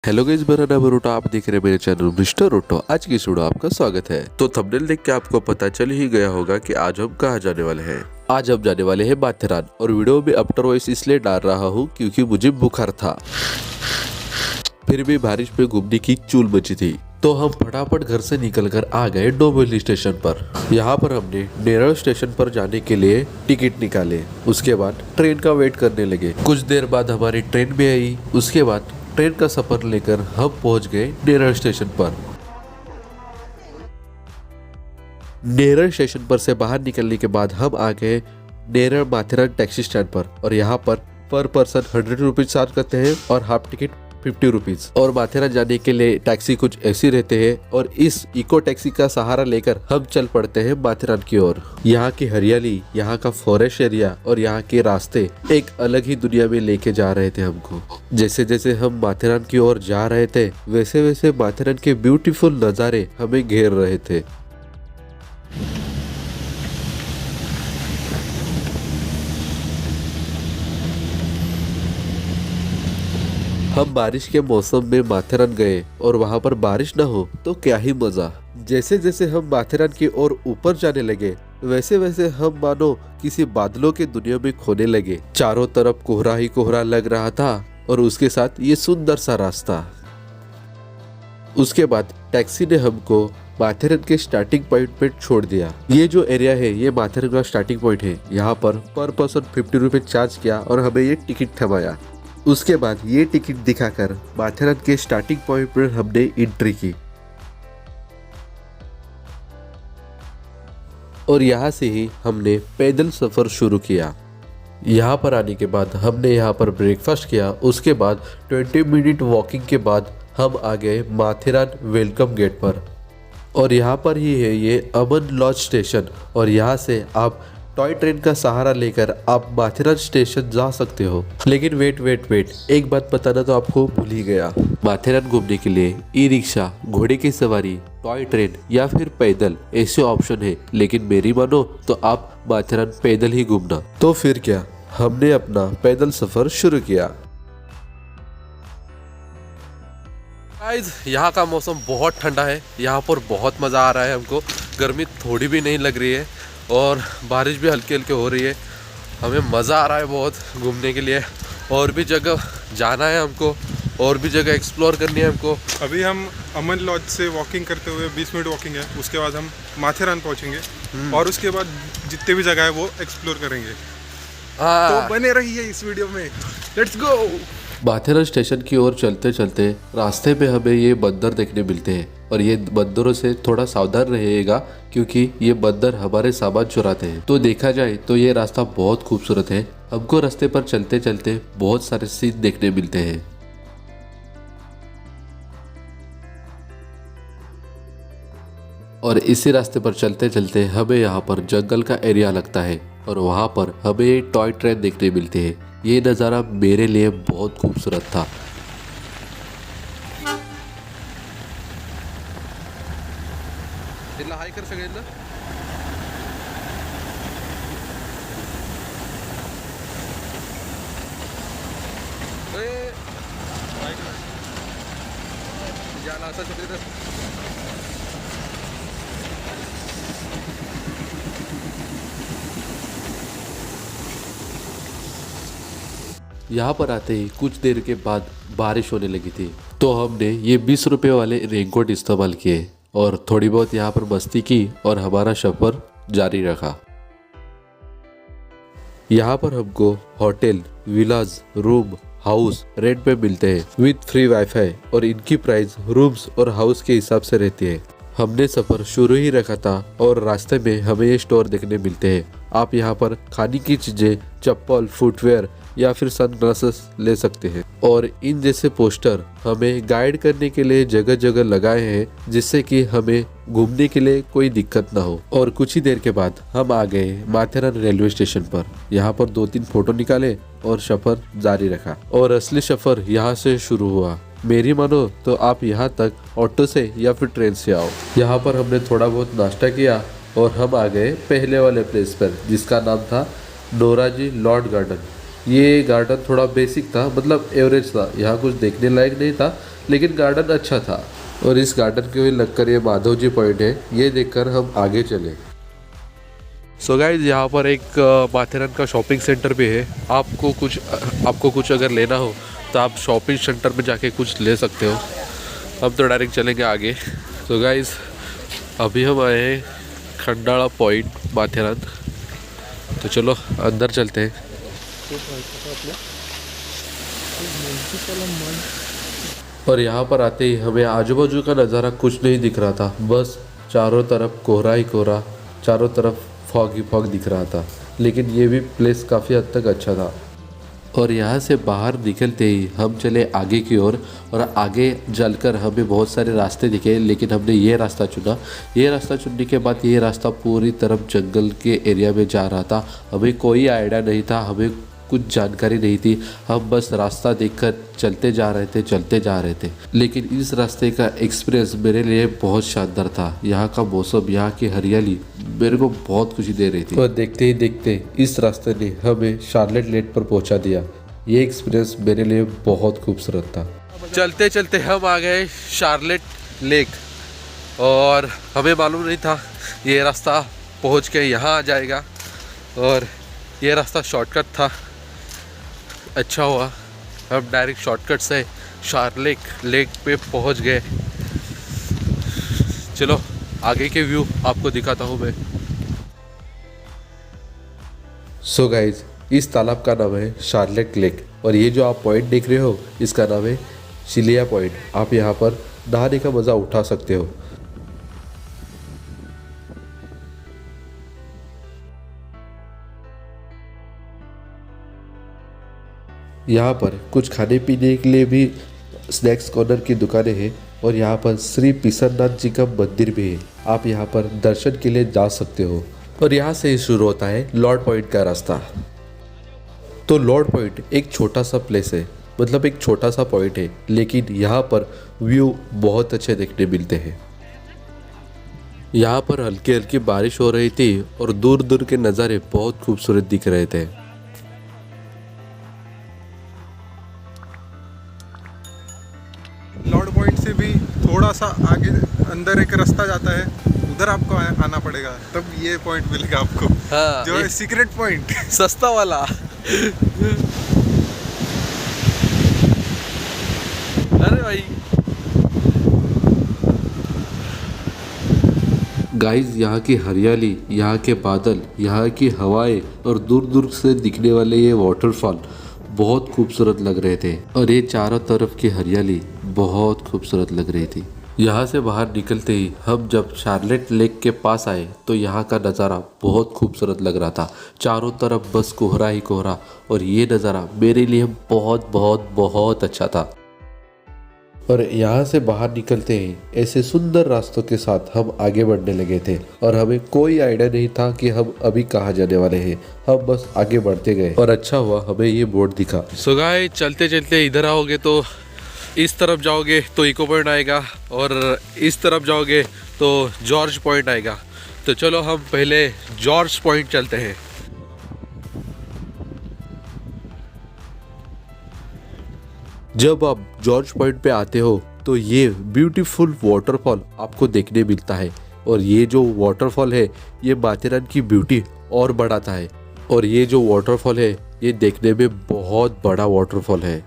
Hello guys, मेरा नाम है रूटा। आप देख रहे हैं मेरे चैनल मिस्टर रूटो। आज की वीडियो आपका स्वागत है। तो थंबनेल देख के आपको पता चल ही गया होगा कि आज हम कहाँ जाने वाले हैं। आज हम जाने वाले हैं माथेरान। और वीडियो में आफ्टर वॉइस इसलिए डाल रहा हूँ क्योंकि मुझे बुखार था, फिर भी बारिश में घूमने की चूल मची थी। तो हम फटाफट घर से निकलकर आ गए डोंबिवली स्टेशन पर। यहाँ पर हमने नेरल स्टेशन पर जाने के लिए टिकट निकाले। उसके बाद ट्रेन का वेट करने लगे। कुछ देर बाद हमारी ट्रेन भी आई। उसके बाद ट्रेन का सफर लेकर हम पहुंच गए नेरल स्टेशन पर। नेरल स्टेशन पर से बाहर निकलने के बाद हम आ गए नेरल माथेरान टैक्सी स्टैंड पर। और यहाँ पर पर्सन 100 रुपीज चार्ज करते हैं और हाफ टिकट 50 रुपीज। और माथेरान जाने के लिए टैक्सी कुछ ऐसी रहते हैं। और इस इको टैक्सी का सहारा लेकर हम चल पड़ते हैं माथेरान की ओर। यहाँ की हरियाली, यहाँ का फॉरेस्ट एरिया और यहाँ के रास्ते एक अलग ही दुनिया में लेके जा रहे थे हमको। जैसे जैसे हम माथेरान की ओर जा रहे थे वैसे वैसे माथेरान के ब्यूटीफुल नज़ारे हमें घेर रहे थे। हम बारिश के मौसम में माथेरान गए और वहाँ पर बारिश न हो तो क्या ही मजा। जैसे जैसे हम माथेरान की ओर ऊपर जाने लगे वैसे वैसे हम मानो किसी बादलों के दुनिया में खोने लगे। चारों तरफ कोहरा ही कोहरा लग रहा था और उसके साथ ये सुंदर सा रास्ता। उसके बाद टैक्सी ने हमको माथेरान के स्टार्टिंग पॉइंट पे छोड़ दिया। ये जो एरिया है ये माथेरान का स्टार्टिंग पॉइंट है। यहाँ पर पर्सन 50 रुपए चार्ज किया और हमें ये टिकट थमाया। उसके बाद ये टिकट दिखाकर माथेरान के स्टार्टिंग पॉइंट पर हमने एंट्री की। और यहाँ से ही हमने पैदल सफर शुरू किया। यहाँ पर आने के बाद हमने यहाँ पर ब्रेकफास्ट किया। उसके बाद 20 मिनट वॉकिंग के बाद हम आ गए माथेरान वेलकम गेट पर। और यहाँ पर ही है ये अमन लॉज स्टेशन। और यहाँ से आप टॉय ट्रेन का सहारा लेकर आप माथेरान स्टेशन जा सकते हो। लेकिन वेट, एक बात बताना तो आपको भूल ही गया। माथेरान घूमने के लिए ई रिक्शा, घोड़े की सवारी, टॉय ट्रेन या फिर पैदल ऐसे ऑप्शन है। लेकिन मेरी मानो तो आप माथेरान पैदल ही घूमना। तो फिर क्या, हमने अपना पैदल सफर शुरू किया। गाइस, यहाँ का मौसम बहुत ठंडा है। यहाँ पर बहुत मज़ा आ रहा है हमको। गर्मी थोड़ी भी नहीं लग रही है और बारिश भी हल्की हल्की हो रही है। हमें मज़ा आ रहा है बहुत घूमने के लिए। और भी जगह जाना है हमको, और भी जगह एक्सप्लोर करनी है हमको। अभी हम अमन लॉज से वॉकिंग करते हुए 20 मिनट वॉकिंग है। उसके बाद हम माथेरान पहुंचेंगे और उसके बाद जितने भी जगह है वो एक्सप्लोर करेंगे। तो बने रहिए इस वीडियो में। Let's go. माथेरान स्टेशन की ओर चलते चलते रास्ते में हमें ये बंदर देखने मिलते हैं। और ये बंदरों से थोड़ा सावधान रहिएगा क्योंकि ये बंदर हमारे सामान चुराते हैं। तो देखा जाए तो ये रास्ता बहुत खूबसूरत है। हमको रास्ते पर चलते चलते बहुत सारे सीन देखने मिलते हैं। और इसी रास्ते पर चलते चलते हमें यहाँ पर जंगल का एरिया लगता है और वहाँ पर हमें टॉय ट्रेन देखने मिलती है। ये नज़ारा मेरे लिए बहुत खूबसूरत था। हाय कर सगळ्यांना। यहाँ पर आते ही कुछ देर के बाद बारिश होने लगी थी। तो हमने ये 20 रुपए वाले रेनकोट इस्तेमाल किए और थोड़ी बहुत यहाँ पर मस्ती की और हमारा सफर जारी रखा। यहाँ पर हमको hotel, villas, room, house rent पे मिलते हैं विद फ्री वाईफाई। और इनकी प्राइस रूम्स और हाउस के हिसाब से रहती है। हमने सफर शुरू ही रखा था और रास्ते में हमें ये स्टोर देखने मिलते हैं। आप यहाँ पर खाने की चीजें, चप्पल, फुटवेयर या फिर सनग्लासेस ले सकते हैं। और इन जैसे पोस्टर हमें गाइड करने के लिए जगह जगह लगाए हैं जिससे कि हमें घूमने के लिए कोई दिक्कत ना हो। और कुछ ही देर के बाद हम आ गए माथेरान रेलवे स्टेशन पर। यहाँ पर 2-3 फोटो निकाले और सफर जारी रखा। और असली सफर यहाँ से शुरू हुआ। मेरी मानो तो आप यहाँ तक ऑटो से या फिर ट्रेन से आओ। यहाँ पर हमने थोड़ा बहुत नाश्ता किया और हम आ गए पहले वाले प्लेस पर जिसका नाम था नोराजी लॉर्ड गार्डन। ये गार्डन थोड़ा बेसिक था, मतलब एवरेज था, यहाँ कुछ देखने लायक नहीं था, लेकिन गार्डन अच्छा था। और इस गार्डन के लगकर ये माधव जी पॉइंट है, ये देखकर हम आगे चले। सो गाइज यहाँ पर एक माथेरन का शॉपिंग सेंटर भी है। आपको कुछ अगर लेना हो तो आप शॉपिंग सेंटर में जाके कुछ ले सकते हो। हम तो डायरेक्ट चलेंगे आगे। सो गाइज अभी हम आए हैं खंडाला पॉइंट माथेरन, तो चलो अंदर चलते हैं। और यहाँ पर आते ही हमें आजू बाजू का नज़ारा कुछ नहीं दिख रहा था, बस चारों तरफ कोहरा ही कोहरा, चारों तरफ फॉग ही फॉग दिख रहा था। लेकिन ये भी प्लेस काफ़ी हद तक अच्छा था। और यहाँ से बाहर निकलते ही हम चले आगे की ओर, और आगे चलकर हमें बहुत सारे रास्ते दिखे, लेकिन हमने ये रास्ता चुना। ये रास्ता चुनने के बाद ये रास्ता पूरी तरफ जंगल के एरिया में जा रहा था। हमें कोई आइडिया नहीं था, हमें कुछ जानकारी नहीं थी, हम बस रास्ता देखकर चलते जा रहे थे। लेकिन इस रास्ते का एक्सपीरियंस मेरे लिए बहुत शानदार था। यहाँ का मौसम, यहाँ की हरियाली मेरे को बहुत खुशी दे रही थी। और देखते ही देखते इस रास्ते ने हमें शार्लेट लेक पर पहुँचा दिया। ये एक्सपीरियंस मेरे लिए बहुत खूबसूरत था। चलते चलते हम आ गए शार्लेट लेक, और हमें मालूम नहीं था ये रास्ता पहुँच के यहाँ आ जाएगा, और ये रास्ता शॉर्टकट था। अच्छा हुआ हम डायरेक्ट शॉर्टकट से शार्लेट लेक पे पहुंच गए। चलो आगे के व्यू आपको दिखाता हूँ मैं। सो गाइज इस तालाब का नाम है शार्लेट लेक, और ये जो आप पॉइंट देख रहे हो इसका नाम है शिलिया पॉइंट। आप यहाँ पर नहाने का मज़ा उठा सकते हो। यहाँ पर कुछ खाने पीने के लिए भी स्नैक्स कॉर्नर की दुकानें हैं, और यहाँ पर श्री पिसरनाथ जी का मंदिर भी है। आप यहाँ पर दर्शन के लिए जा सकते हो। और यहाँ से शुरू होता है लॉर्ड पॉइंट का रास्ता। तो लॉर्ड पॉइंट एक छोटा सा प्लेस है, मतलब एक छोटा सा पॉइंट है, लेकिन यहाँ पर व्यू बहुत अच्छे देखने मिलते हैं। यहाँ पर हल्की हल्की बारिश हो रही थी, और दूर दूर के नज़ारे बहुत खूबसूरत दिख रहे थे। लॉर्ड पॉइंट से भी थोड़ा सा आगे अंदर एक रास्ता जाता है, उधर आपको आना पड़ेगा, तब ये पॉइंट मिलेगा आपको। हाँ, जो है सीक्रेट पॉइंट, सस्ता वाला। अरे भाई गाइस यहाँ की हरियाली, यहाँ के बादल, यहाँ की हवाएं, और दूर दूर से दिखने वाले ये वाटरफॉल बहुत खूबसूरत लग रहे थे। और ये चारों तरफ की हरियाली बहुत खूबसूरत लग रही थी। यहाँ से बाहर निकलते ही हम जब शार्लेट लेक के पास आए तो यहाँ का नज़ारा बहुत खूबसूरत लग रहा था। चारों तरफ बस कोहरा ही कोहरा, और ये नज़ारा मेरे लिए बहुत बहुत बहुत अच्छा था। और यहाँ से बाहर निकलते ही ऐसे सुंदर रास्तों के साथ हम आगे बढ़ने लगे थे, और हमें कोई आइडिया नहीं था कि हम अभी कहाँ जाने वाले हैं। हम बस आगे बढ़ते गए, और अच्छा हुआ हमें ये बोर्ड दिखा। सो गाइस चलते चलते इधर आओगे तो इस तरफ जाओगे तो इको पॉइंट आएगा, और इस तरफ जाओगे तो जॉर्ज पॉइंट आएगा। तो चलो हम पहले जॉर्ज पॉइंट चलते हैं। जब आप जॉर्ज पॉइंट पे आते हो तो ये ब्यूटीफुल वाटरफॉल आपको देखने मिलता है, और ये जो वाटरफॉल है ये माथेरन की ब्यूटी और बढ़ाता है। और ये जो वाटरफॉल है ये देखने में बहुत बड़ा वाटरफॉल है।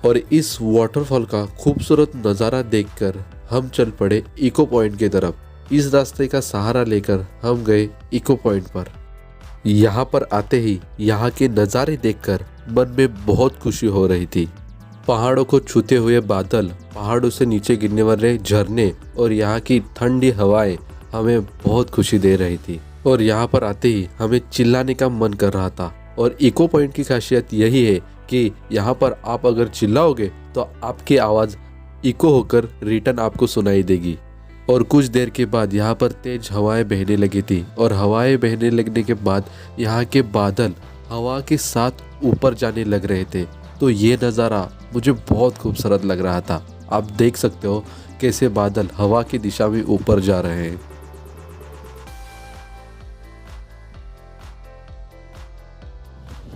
और इस वाटरफॉल का खूबसूरत नज़ारा देखकर हम चल पड़े इको पॉइंट की तरफ। इस रास्ते का सहारा लेकर हम गए इको पॉइंट पर। यहाँ पर आते ही यहाँ के नज़ारे देखकर मन में बहुत खुशी हो रही थी। पहाड़ों को छूते हुए बादल, पहाड़ों से नीचे गिरने वाले झरने, और यहाँ की ठंडी हवाएं हमें बहुत खुशी दे रही थी। और यहाँ पर आते ही हमें चिल्लाने का मन कर रहा था। और इको पॉइंट की खासियत यही है कि यहाँ पर आप अगर चिल्लाओगे तो आपकी आवाज़ इको होकर रिटर्न आपको सुनाई देगी। और कुछ देर के बाद यहाँ पर तेज हवाएं बहने लगी थी, और हवाएं बहने लगने के बाद यहाँ के बादल हवा के साथ ऊपर जाने लग रहे थे। तो ये नज़ारा मुझे बहुत खूबसूरत लग रहा था। आप देख सकते हो कैसे बादल हवा की दिशा में ऊपर जा रहे हैं।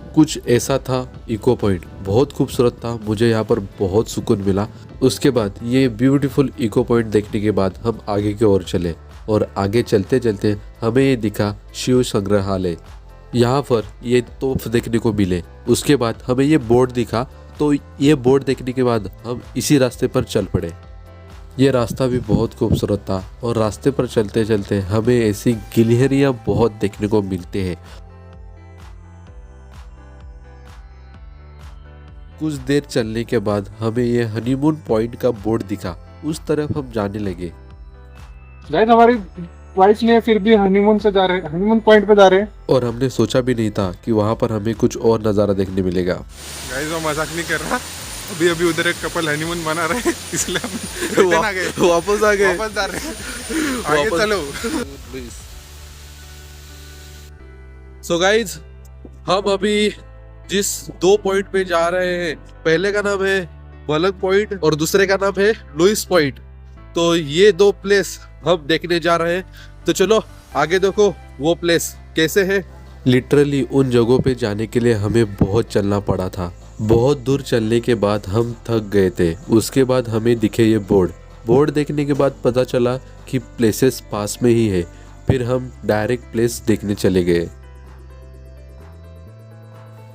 कुछ ऐसा था इको पॉइंट, बहुत खूबसूरत था, मुझे यहाँ पर बहुत सुकून मिला। उसके बाद ये ब्यूटीफुल इको पॉइंट देखने के बाद हम आगे की ओर चले और आगे चलते चलते हमें ये दिखा शिव संग्रहालय। यहाँ पर ये तोप देखने को मिले। उसके बाद हमें ये बोर्ड दिखा, तो ये बोर्ड देखने के बाद हम इसी रास्ते पर चल पड़े। ये रास्ता भी बहुत खूबसूरत था और रास्ते पर चलते चलते हमें ऐसी गिलहरियाँ बहुत देखने को मिलते हैं। कुछ देर चलने के बाद हमें ये हनीमून पॉइंट का बोर्ड दिखा, उस तरफ हम जाने लगे। गाइस हमारी वाइफ ने फिर भी हनीमून पॉइंट पे जा रहे हैं। और हमने सोचा भी नहीं था कि वहाँ पर हमें कुछ और नज़ारा देखने मिलेगा। गाइस वो मजाक नहीं कर रहा, अभी उधर एक कपल हनीमून मना रहे हैं, इसलिए हम रिटर्न आ गए, वापस आ गए, वापस जा रहे हैं। आगे चलो। सो गाइज, हम अभी जिस 2 पॉइंट पे जा रहे हैं, पहले का नाम है मलंग पॉइंट और दूसरे का नाम है लुइस पॉइंट। तो ये 2 प्लेस हम देखने जा रहे हैं। तो चलो आगे देखो वो प्लेस कैसे है। लिटरली उन जगहों पे जाने के लिए हमें बहुत चलना पड़ा था। बहुत दूर चलने के बाद हम थक गए थे। उसके बाद हमें दिखे ये बोर्ड देखने के बाद पता चला कि प्लेसेस पास में ही है। फिर हम डायरेक्ट प्लेस देखने चले गए।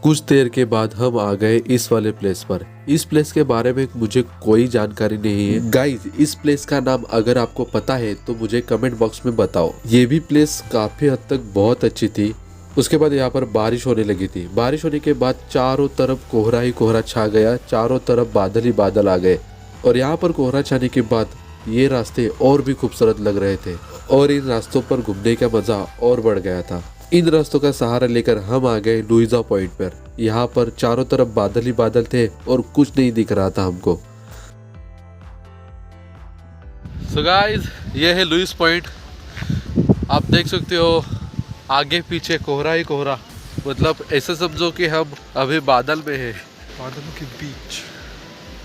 कुछ देर के बाद हम आ गए इस वाले प्लेस पर। इस प्लेस के बारे में मुझे कोई जानकारी नहीं है। गाइज, इस प्लेस का नाम अगर आपको पता है तो मुझे कमेंट बॉक्स में बताओ। ये भी प्लेस काफी हद तक बहुत अच्छी थी। उसके बाद यहाँ पर बारिश होने लगी थी। बारिश होने के बाद चारों तरफ कोहरा ही कोहरा छा गया, चारों तरफ बादल ही बादल आ गए। और यहाँ पर कोहरा छाने के बाद ये रास्ते और भी खूबसूरत लग रहे थे और इन रास्तों पर घूमने का मजा और बढ़ गया था। इन रास्तों का सहारा लेकर हम आ गए लुइजा पॉइंट पर। यहाँ पर चारों तरफ बादल ही बादल थे और कुछ नहीं दिख रहा था हमको। सो गाइस, ये है लुइस पॉइंट। आप देख सकते हो आगे पीछे कोहरा ही कोहरा, मतलब ऐसे समझो कि हम अभी बादल में हैं। बादलों के बीच,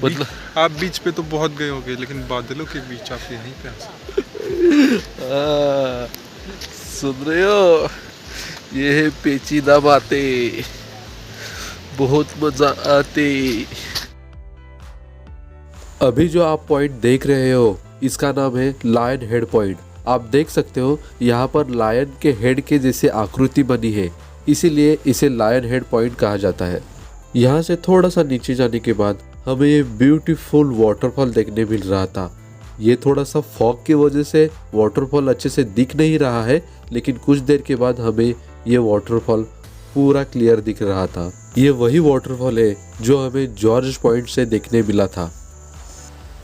मतलब आप बीच पे तो बहुत गए होंगे, लेकिन बादलों के बीच आप यहीं पे आ सकते। सुन रहे हो, ये है पेचीदा बातें, बहुत मजा आते। अभी जो आप पॉइंट देख रहे हो इसका नाम है लायन हेड पॉइंट। आप देख सकते हो यहाँ पर लायन के हेड के जैसे आकृति बनी है, इसीलिए इसे लायन हेड पॉइंट कहा जाता है। यहाँ से थोड़ा सा नीचे जाने के बाद हमें ये ब्यूटीफुल वाटरफॉल देखने मिल रहा था। ये थोड़ा सा फॉग की वजह से वाटरफॉल अच्छे से दिख नहीं रहा है, लेकिन कुछ देर के बाद हमें ये वाटरफॉल पूरा क्लियर दिख रहा था। ये वही वाटरफॉल है जो हमें जॉर्ज पॉइंट से देखने मिला था।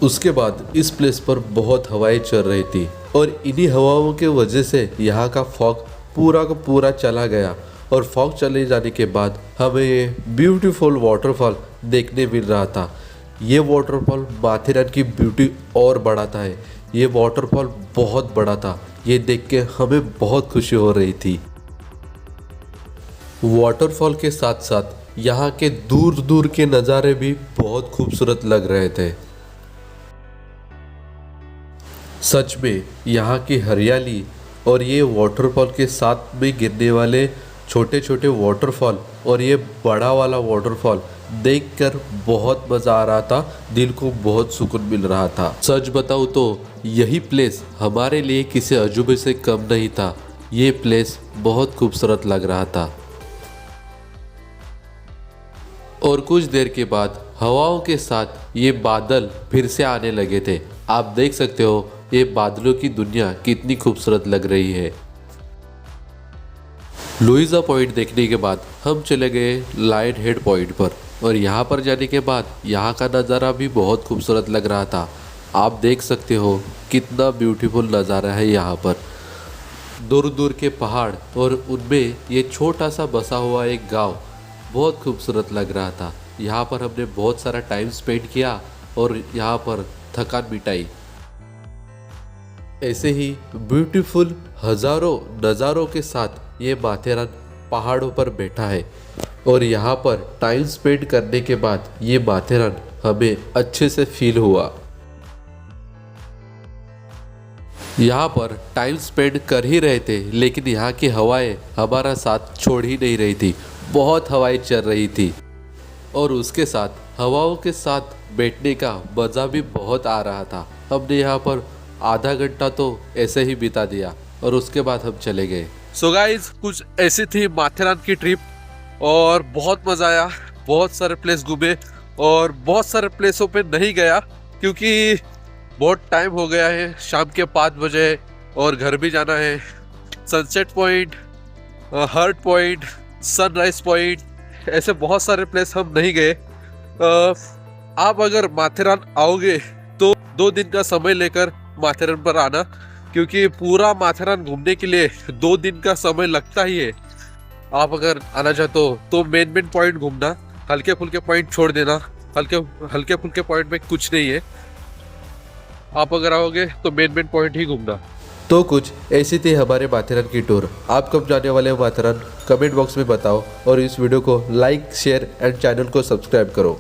उसके बाद इस प्लेस पर बहुत हवाएं चल रही थी और इन्हीं हवाओं के वजह से यहाँ का फॉग पूरा का पूरा चला गया और फॉग चले जाने के बाद हमें ये ब्यूटीफुल वाटरफॉल देखने मिल रहा था। ये वाटरफॉल माथेरन की ब्यूटी और बढ़ाता है। ये वाटरफॉल बहुत बड़ा था, ये देख के हमें बहुत खुशी हो रही थी। वाटरफॉल के साथ साथ यहाँ के दूर दूर के नज़ारे भी बहुत खूबसूरत लग रहे थे। सच में यहाँ की हरियाली और ये वाटरफॉल के साथ में गिरने वाले छोटे छोटे वाटरफॉल और ये बड़ा वाला वाटरफॉल देखकर बहुत मज़ा आ रहा था, दिल को बहुत सुकून मिल रहा था। सच बताऊँ तो यही प्लेस हमारे लिए किसी अजूबे से कम नहीं था। ये प्लेस बहुत खूबसूरत लग रहा था। और कुछ देर के बाद हवाओं के साथ ये बादल फिर से आने लगे थे। आप देख सकते हो ये बादलों की दुनिया कितनी खूबसूरत लग रही है। लुइजा पॉइंट देखने के बाद हम चले गए लायन हेड पॉइंट पर और यहाँ पर जाने के बाद यहाँ का नज़ारा भी बहुत खूबसूरत लग रहा था। आप देख सकते हो कितना ब्यूटीफुल नज़ारा है यहाँ पर। दूर दूर के पहाड़ और उनमें ये छोटा सा बसा हुआ एक गांव बहुत खूबसूरत लग रहा था। यहाँ पर हमने बहुत सारा टाइम स्पेंड किया और यहाँ पर थकान मिटाई। ऐसे ही ब्यूटीफुल हजारों नज़ारों के साथ ये माथेरान पहाड़ों पर बैठा है और यहाँ पर टाइम स्पेंड करने के बाद ये माथेरान हमें अच्छे से फील हुआ। यहाँ पर टाइम स्पेंड कर ही रहे थे, लेकिन यहाँ की हवाएं हमारा साथ छोड़ ही नहीं रही थी। बहुत हवाएं चल रही थी और उसके साथ हवाओं के साथ बैठने का मज़ा भी बहुत आ रहा था। हमने यहाँ पर आधा घंटा तो ऐसे ही बिता दिया और उसके बाद हम चले गए। सो गाइज कुछ ऐसी थी माथेरान की ट्रिप और बहुत मज़ा आया। बहुत सारे प्लेस घूमे और बहुत सारे प्लेसों पे नहीं गया क्योंकि बहुत टाइम हो गया है, शाम के 5 बजे और घर भी जाना है। Sunset point, hurt point, sunrise point, ऐसे बहुत सारे प्लेस हम नहीं गए। आप अगर माथेरान आओगे तो 2 दिन का समय लेकर माथेरान पर आना क्योंकि पूरा माथेरान घूमने के लिए 2 दिन का समय लगता ही है। आप अगर आना चाहते हो तो मेन पॉइंट घूमना, हल्के फुल्के पॉइंट छोड़ देना। हल्के फुल्के पॉइंट में कुछ नहीं है। आप अगर आओगे तो मेन पॉइंट ही घूमना। तो कुछ ऐसी थी हमारे माथेरान की टूर। आप कब जाने वाले हो माथेरान, कमेंट बॉक्स में बताओ और इस वीडियो को लाइक, शेयर एंड चैनल को सब्सक्राइब करो।